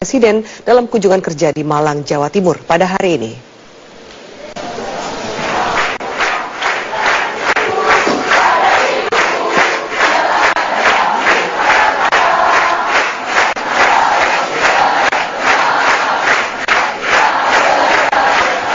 Presiden dalam kunjungan kerja di Malang, Jawa Timur pada hari ini.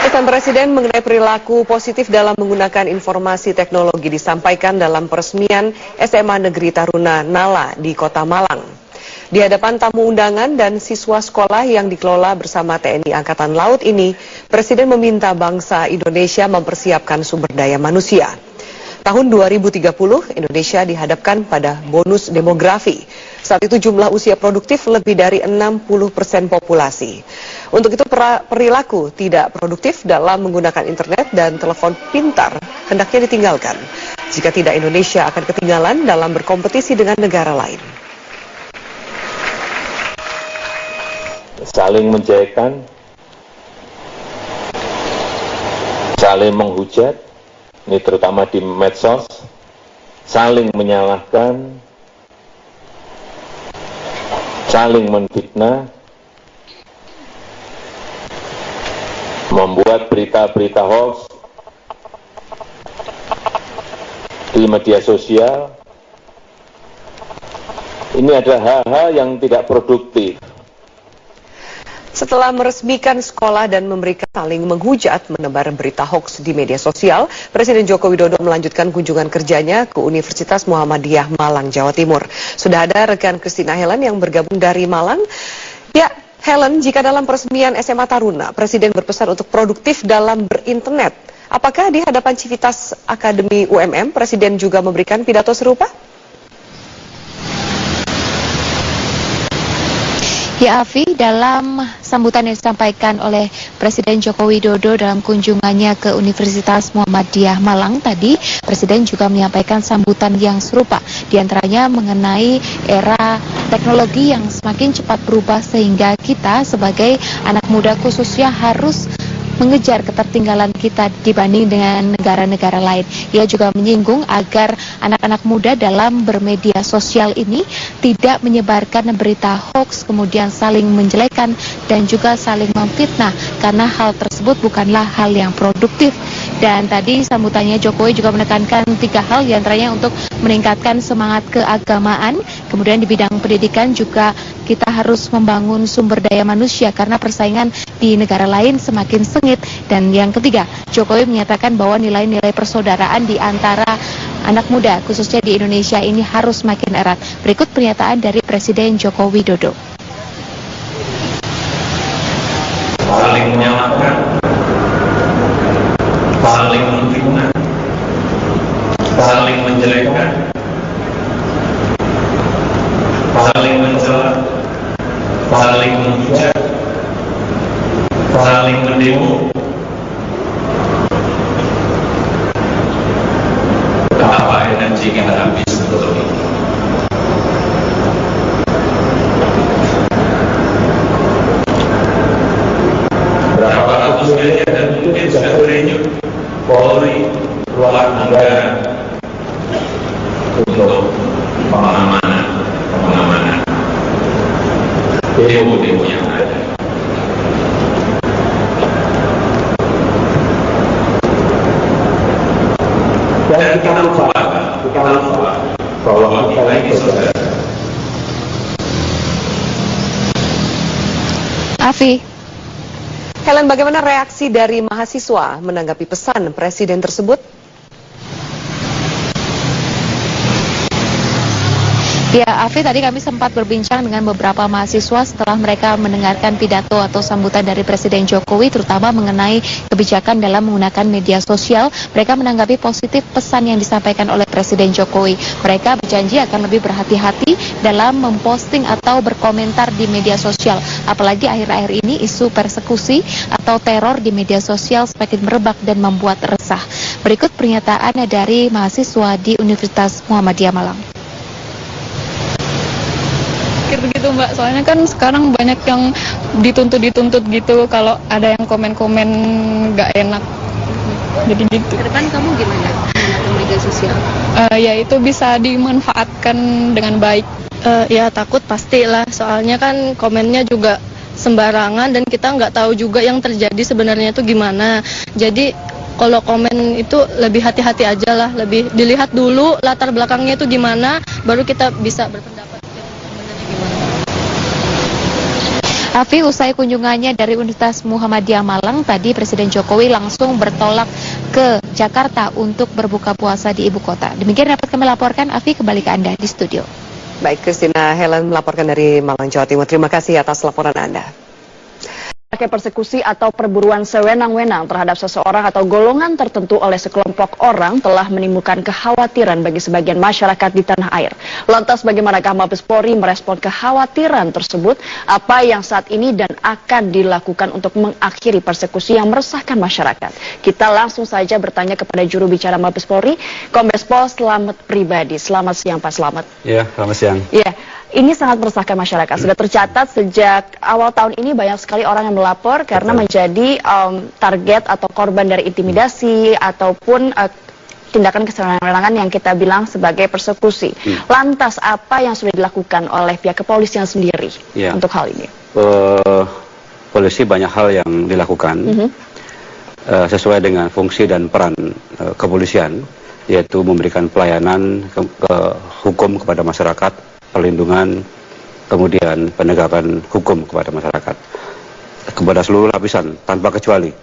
Pesan Presiden mengenai perilaku positif dalam menggunakan informasi teknologi disampaikan dalam peresmian SMA Negeri Taruna Nala di Kota Malang. Di hadapan tamu undangan dan siswa sekolah yang dikelola bersama TNI Angkatan Laut ini, Presiden meminta bangsa Indonesia mempersiapkan sumber daya manusia. Tahun 2030, Indonesia dihadapkan pada bonus demografi. Saat itu jumlah usia produktif lebih dari 60% populasi. Untuk itu perilaku tidak produktif dalam menggunakan internet dan telepon pintar hendaknya ditinggalkan. Jika tidak, Indonesia akan ketinggalan dalam berkompetisi dengan negara lain. Saling menjelekan, saling menghujat, ini terutama di medsos, saling menyalahkan, saling menfitnah, membuat berita-berita hoax di media sosial. Ini adalah hal-hal yang tidak produktif. Setelah meresmikan sekolah dan memberikan saling menghujat menebar berita hoax di media sosial, Presiden Joko Widodo melanjutkan kunjungan kerjanya ke Universitas Muhammadiyah Malang, Jawa Timur. Sudah ada rekan Christina Helen yang bergabung dari Malang. Ya, Helen, jika dalam peresmian SMA Taruna, Presiden berpesan untuk produktif dalam berinternet. Apakah di hadapan Civitas Akademi UMM, Presiden juga memberikan pidato serupa? Ya, Afi, dalam sambutan yang disampaikan oleh Presiden Joko Widodo dalam kunjungannya ke Universitas Muhammadiyah Malang tadi, Presiden juga menyampaikan sambutan yang serupa, diantaranya mengenai era teknologi yang semakin cepat berubah sehingga kita sebagai anak muda khususnya harus mengejar ketertinggalan kita dibanding dengan negara-negara lain. Ia juga menyinggung agar anak-anak muda dalam bermedia sosial ini tidak menyebarkan berita hoax, kemudian saling menjelekan dan juga saling memfitnah, karena hal tersebut bukanlah hal yang produktif. Dan tadi sambutannya Jokowi juga menekankan 3 hal, diantaranya untuk meningkatkan semangat keagamaan, kemudian di bidang pendidikan juga kita harus membangun sumber daya manusia karena persaingan di negara lain semakin sengit. Dan yang ketiga, Jokowi menyatakan bahwa nilai-nilai persaudaraan di antara anak muda khususnya di Indonesia ini harus makin erat. Berikut pernyataan dari Presiden Joko Widodo. Saling menyalahkan, saling menfitnah, saling menjelekan, saling mencela, saling menghujat, saling mendemo. Betapa energi kita habis untuk ini. Berapa ratus miliar dan mungkin sudah triliun Polri keluar anggaran untuk pengamanan demo-demo yang ada. Dan kita lupa bahwa kita ini saudara. Afi. Helen, bagaimana reaksi dari mahasiswa menanggapi pesan Presiden tersebut? Ya, Afi, tadi kami sempat berbincang dengan beberapa mahasiswa setelah mereka mendengarkan pidato atau sambutan dari Presiden Jokowi, terutama mengenai kebijakan dalam menggunakan media sosial. Mereka menanggapi positif pesan yang disampaikan oleh Presiden Jokowi. Mereka berjanji akan lebih berhati-hati dalam memposting atau berkomentar di media sosial. Apalagi akhir-akhir ini isu persekusi atau teror di media sosial semakin merebak dan membuat resah. Berikut pernyataan dari mahasiswa di Universitas Muhammadiyah Malang. Begitu Mbak, soalnya kan sekarang banyak yang dituntut gitu kalau ada yang komen-komen nggak enak, jadi gitu. Ke depan kamu gimana menggunakan media sosial? Ya itu bisa dimanfaatkan dengan baik. Ya takut pastilah, soalnya kan komennya juga sembarangan dan kita nggak tahu juga yang terjadi sebenarnya itu gimana. Jadi kalau komen itu lebih hati-hati aja lah, lebih dilihat dulu latar belakangnya itu gimana, baru kita bisa berpendapat sebenarnya gimana. Afi, usai kunjungannya dari Universitas Muhammadiyah Malang, tadi Presiden Jokowi langsung bertolak ke Jakarta untuk berbuka puasa di ibu kota. Demikian dapat kami laporkan. Afi, kembali ke Anda di studio. Baik, Christina Helen melaporkan dari Malang, Jawa Timur. Terima kasih atas laporan Anda. Persekusi atau perburuan sewenang-wenang terhadap seseorang atau golongan tertentu oleh sekelompok orang telah menimbulkan kekhawatiran bagi sebagian masyarakat di tanah air. Lantas bagaimanakah Mabes Polri merespon kekhawatiran tersebut? Apa yang saat ini dan akan dilakukan untuk mengakhiri persekusi yang meresahkan masyarakat? Kita langsung saja bertanya kepada juru bicara Mabes Polri, Kombes Pol Slamet Pribadi. Selamat siang Pak Slamet. Ya, selamat siang. Ya. Ini sangat meresahkan masyarakat. Sudah tercatat sejak awal tahun ini banyak sekali orang yang melapor karena menjadi target atau korban dari intimidasi ataupun tindakan kesewenang-wenangan yang kita bilang sebagai persekusi. Lantas apa yang sudah dilakukan oleh pihak kepolisian sendiri untuk hal ini? Polisi banyak hal yang dilakukan sesuai dengan fungsi dan peran kepolisian, yaitu memberikan pelayanan hukum kepada masyarakat, perlindungan, kemudian penegakan hukum kepada masyarakat, kepada seluruh lapisan tanpa kecuali.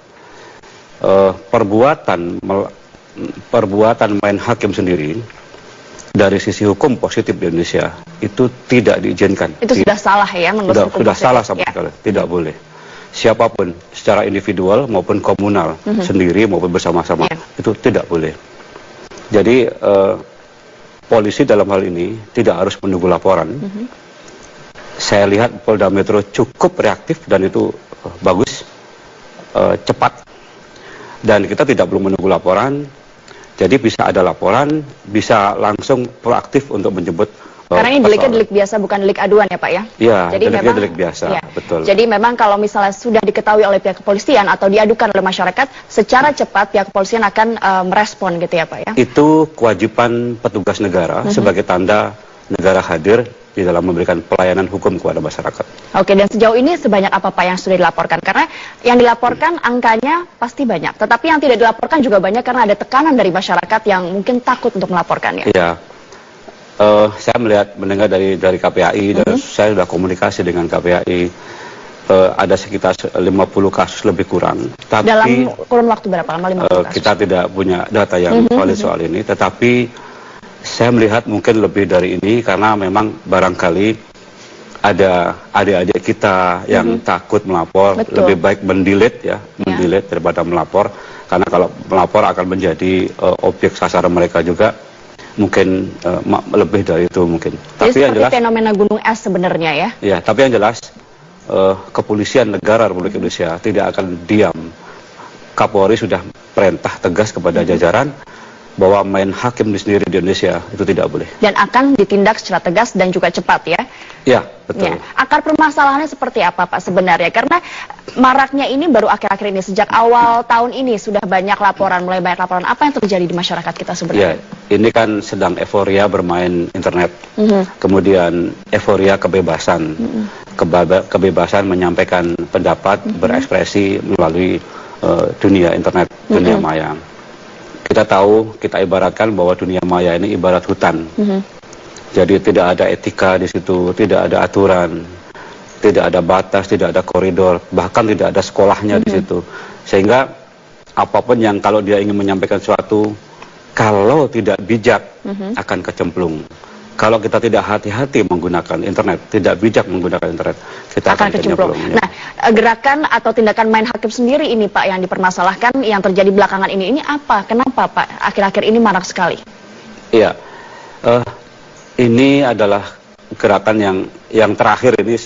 Perbuatan main hakim sendiri dari sisi hukum positif di Indonesia itu tidak diizinkan. Itu sudah salah ya menurut hukum sudah salah sama sekali, tidak boleh. Siapapun secara individual maupun komunal, sendiri maupun bersama-sama, itu tidak boleh. Jadi polisi dalam hal ini tidak harus menunggu laporan. Saya lihat Polda Metro cukup reaktif dan itu bagus, cepat. Dan kita tidak perlu menunggu laporan, jadi bisa ada laporan, bisa langsung proaktif untuk menjemput. Karena ini deliknya delik biasa, bukan delik aduan ya Pak ya? Iya, deliknya delik biasa, betul. Jadi memang kalau misalnya sudah diketahui oleh pihak kepolisian atau diadukan oleh masyarakat, secara cepat pihak kepolisian akan merespon gitu ya Pak ya? Itu kewajiban petugas negara sebagai tanda negara hadir di dalam memberikan pelayanan hukum kepada masyarakat. Oke, dan sejauh ini sebanyak apa Pak yang sudah dilaporkan? Karena yang dilaporkan angkanya pasti banyak, tetapi yang tidak dilaporkan juga banyak karena ada tekanan dari masyarakat yang mungkin takut untuk melaporkannya. Iya. Saya mendengar dari KPAI, dan saya sudah komunikasi dengan KPAI, ada sekitar 50 kasus lebih kurang. Tapi dalam kurun waktu berapa lama 50 kasus? Kita tidak punya data yang valid soal ini, tetapi saya melihat mungkin lebih dari ini karena memang barangkali ada adik-adik kita yang takut melapor. Lebih baik mendelete daripada melapor, karena kalau melapor akan menjadi objek sasaran mereka juga. Mungkin lebih dari itu mungkin. Jadi tapi yang jelas fenomena gunung es sebenarnya ya. Ya, tapi yang jelas kepolisian negara Republik Indonesia tidak akan diam. Kapolri sudah perintah tegas kepada jajaran bahwa main hakim sendiri di Indonesia itu tidak boleh. Dan akan ditindak secara tegas dan juga cepat ya? Ya, betul. Ya. Akar permasalahannya seperti apa Pak sebenarnya? Karena maraknya ini baru akhir-akhir ini, sejak awal tahun ini sudah mulai banyak laporan. Apa yang terjadi di masyarakat kita sebenarnya? Ya, ini kan sedang euforia bermain internet. Kemudian euforia kebebasan. Kebebasan menyampaikan pendapat, berekspresi melalui dunia internet, dunia maya. Kita tahu, kita ibaratkan bahwa dunia maya ini ibarat hutan. Jadi tidak ada etika di situ, tidak ada aturan, tidak ada batas, tidak ada koridor, bahkan tidak ada sekolahnya di situ. Sehingga apapun yang kalau dia ingin menyampaikan sesuatu, kalau tidak bijak akan kecemplung. Kalau kita tidak hati-hati menggunakan internet, tidak bijak menggunakan internet, kita akan kecemplung. Ya. Nah, gerakan atau tindakan main hakim sendiri ini Pak yang dipermasalahkan, yang terjadi belakangan ini apa? Kenapa Pak akhir-akhir ini marak sekali? Iya, ini adalah gerakan yang terakhir ini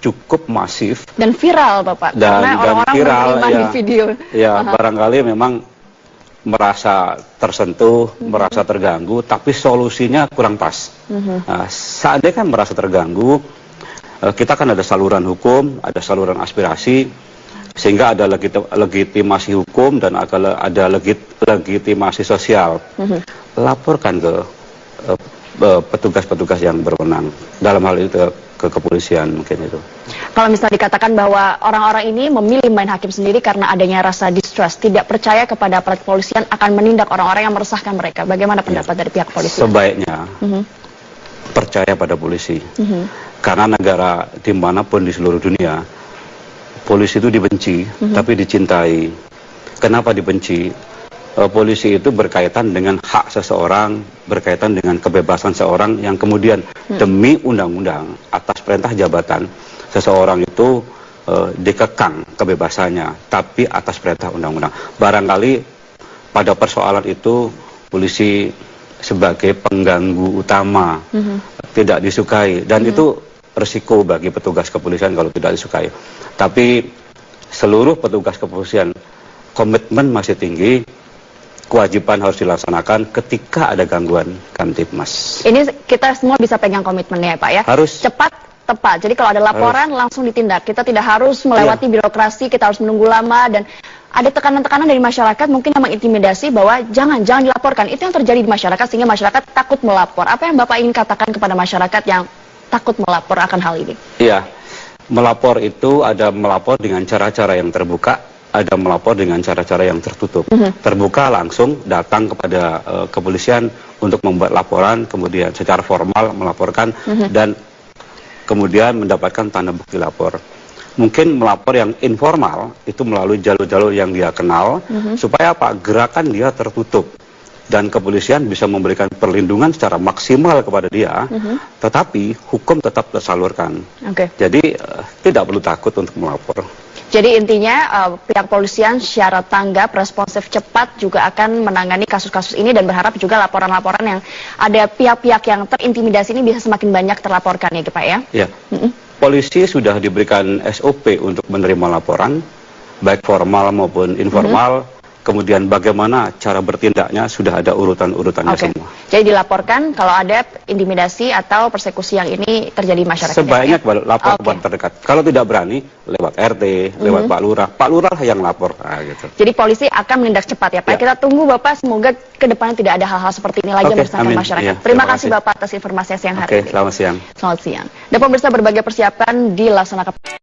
cukup masif dan viral Bapak, karena orang-orang menerima di video. Ya, barangkali memang merasa tersentuh, merasa terganggu, tapi solusinya kurang pas. Nah, seandainya kan merasa terganggu, kita kan ada saluran hukum, ada saluran aspirasi, sehingga ada legitimasi hukum dan ada legitimasi sosial. Laporkan ke petugas-petugas yang berwenang. Dalam hal itu ke kepolisian mungkin itu. Kalau misalnya dikatakan bahwa orang-orang ini memilih main hakim sendiri karena adanya rasa distrust, tidak percaya kepada aparat kepolisian akan menindak orang-orang yang meresahkan mereka. Bagaimana pendapat dari pihak polisi? Sebaiknya percaya pada polisi. Karena negara dimanapun di seluruh dunia, polisi itu dibenci, tapi dicintai. Kenapa dibenci? Polisi itu berkaitan dengan hak seseorang, berkaitan dengan kebebasan seseorang yang kemudian demi undang-undang atas perintah jabatan seseorang itu dikekang kebebasannya, tapi atas perintah undang-undang. Barangkali pada persoalan itu polisi sebagai pengganggu utama tidak disukai, dan itu resiko bagi petugas kepolisian kalau tidak disukai. Tapi seluruh petugas kepolisian komitmen masih tinggi. Kewajiban harus dilaksanakan ketika ada gangguan Kamtibmas. Ini kita semua bisa pegang komitmennya ya Pak ya? Harus. Cepat, tepat. Jadi kalau ada laporan langsung ditindak. Kita tidak harus melewati birokrasi, kita harus menunggu lama, dan ada tekanan-tekanan dari masyarakat mungkin yang mengintimidasi bahwa jangan dilaporkan. Itu yang terjadi di masyarakat sehingga masyarakat takut melapor. Apa yang Bapak ingin katakan kepada masyarakat yang takut melapor akan hal ini? Iya, melapor itu ada melapor dengan cara-cara yang terbuka, ada melapor dengan cara-cara yang tertutup. Terbuka langsung datang kepada kepolisian untuk membuat laporan, kemudian secara formal melaporkan, dan kemudian mendapatkan tanda bukti lapor. Mungkin melapor yang informal itu melalui jalur-jalur yang dia kenal, supaya apa? Gerakan dia tertutup, dan kepolisian bisa memberikan perlindungan secara maksimal kepada dia, tetapi hukum tetap tersalurkan. Jadi tidak perlu takut untuk melapor. Jadi intinya pihak polisian secara tanggap, responsif, cepat juga akan menangani kasus-kasus ini, dan berharap juga laporan-laporan yang ada pihak-pihak yang terintimidasi ini bisa semakin banyak terlaporkan ya Pak ya? Iya. Polisi sudah diberikan SOP untuk menerima laporan, baik formal maupun informal. Kemudian bagaimana cara bertindaknya sudah ada urutan-urutannya semua. Jadi dilaporkan kalau ada intimidasi atau persekusi yang ini terjadi di masyarakat. Sebaiknya lapor kepada terdekat. Kalau tidak berani, lewat RT, lewat Pak Lurah. Pak Lurah yang lapor. Gitu. Jadi polisi akan menindak cepat ya Pak. Kita tunggu Bapak, semoga ke depannya tidak ada hal-hal seperti ini lagi bersama masyarakat. Terima kasih Bapak atas informasi siang hari ini. Selamat siang. Selamat siang. Dan pemirsa, berbagai persiapan dilaksanakan.